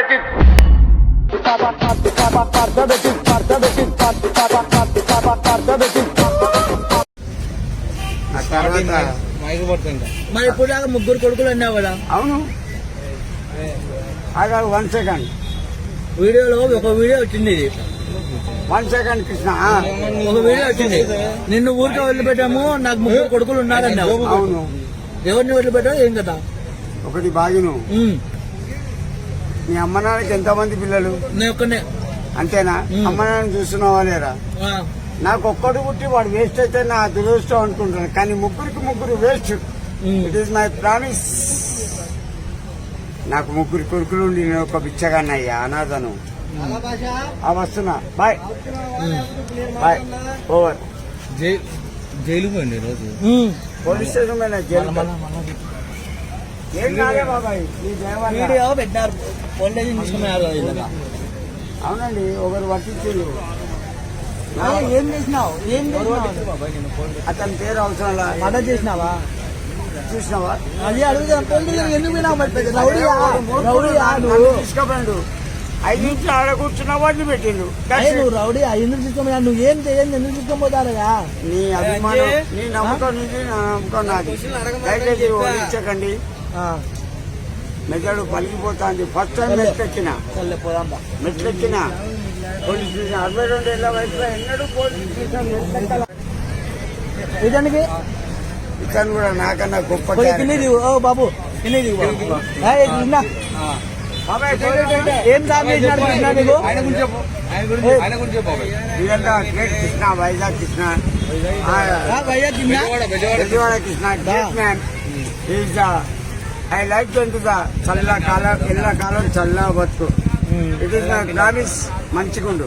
పెట్టి మరి ఇప్పుడు దాకా ముగ్గురు కొడుకులు అన్నావు కదా. అవును. ఆగా 1 సెకండ్ వీడియోలో ఒక వీడియో వచ్చింది, ఇది 1 సెకండ్ కృష్ణ. ఒక వీడియో వచ్చింది, నిన్ను ఊరికే వదిలిపెట్టాము, నాకు ముగ్గురు కొడుకులు ఉన్నారన్నావు. అవును. ఎవరిని వదిలిపెట్టావు ఏం కదా? ఒకటి బాగిను. మీ అమ్మ నాన్నకి ఎంతమంది పిల్లలు? నేను ఒక్కనే. అంతేనా? అమ్మ నాన్న చూస్తున్నావా లేరా? నాకు ఒక్కడు పుట్టి వాడు వేస్ట్ అయితే నా దురదృష్టం అనుకుంటాను, కానీ ముగ్గురు waste. It is my promise. నాకు ముగ్గురు కొడుకులు ఉండి నేను ఒక బిచ్చగాన్నయ్యా, అనాథను. వస్తున్నా. Bye bye. ఓవర్. జైలు పోయింది రోజు. పోలీస్ స్టేషన్ మీద జైలు. ఏం కాలే బాబాయ్, వీడియో పెట్టారు, పోలీస్ తీసుకున్నారు. అవునండి, ఒకరు పట్టించారు. ఏం చేసినావు? అతని పేరు అవసరం మర్డర్ చేసినావా? చూసినావా? అది అడుగుతా. ఎందుకు తీసుకోపోయాడు. 5 నిమిషాలు ఆడ కూర్చున్న వాడిని పెట్టిండు. నువ్వు రౌడీ ఎందుకు తీసుకోమా? నువ్వు ఏం చేయండి, ఎందుకు తీసుకోపోతారుగా? నీ అభిమానం, నీ నమ్మకం నీది, నా నమ్మకం నాది. దయచేసి ఓడించకండి. మెదడు పలిగిపోతాంది. ఫస్ట్ టైం మెట్లెక్కిన పోలీస్ స్టేషన్ 62 ఏళ్ల వయసులో ఎన్నడూ పోలీస్ స్టేషన్ మెట్లెక్కల. ఇతనికి ఇతను కూడా నాకన్నా గొప్ప. బాబు ఏం సాధించినాడు కృష్ణ నీకు? Great Krishna, Vizag Krishna, Vijayawada Krishna, great man. I like to ఎల్లకాలం చల్ల బతుకు. It is my promise. మంచిగుండు.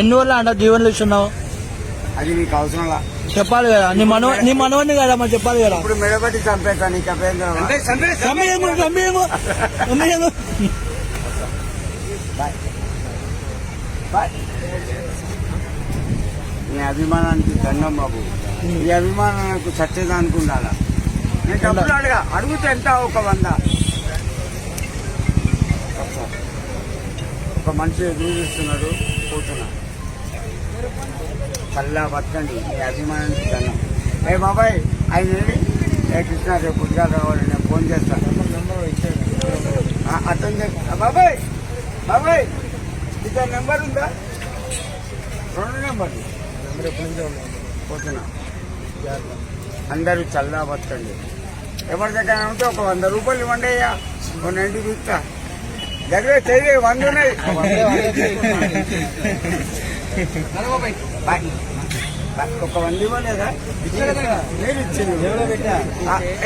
ఎన్ని వల్ల అంట జీవన్లు ఇస్తున్నావు? అది నీకు అవసరంలా చెప్పాలి కదా, నీ మనవన్ని కదా మరి చెప్పాలి కదా. ఇప్పుడు మెడబట్టి చంపేస్తా, నీకు అభ్యంతరం? నీ అభిమానానికి దండం బాబు. ఈ అభిమానానికి సత్యదానికి ఉండాలా. నేను డబ్బులు అడుగుతా ఎంత? ఒక 100. ఒక మనిషి ఎదురుస్తున్నాడు, పోతున్నా. చల్లా బతకండి. మీ అభిమానానికి దండం. బాబాయ్ ఆయన కృష్ణ రేపు పొద్దుగా రావాలి, నేను ఫోన్ చేస్తాను. అతను బాబాయ్ ఇతని నెంబర్ ఉందా? 2 నెంబర్లు పోతున్నా. అందరూ చల్లా బతకండి. ఎవరి దగ్గర ఉంటే ఒక 100 రూపాయలు ఇవ్వండి అయ్యా, కొన్ని ఇంటికి ఇస్తా. దగ్గర చేయి 100 ఉన్నాయి. ఒక 100 ఇవ్వలేదా? మీరు ఇచ్చింది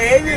ఏమి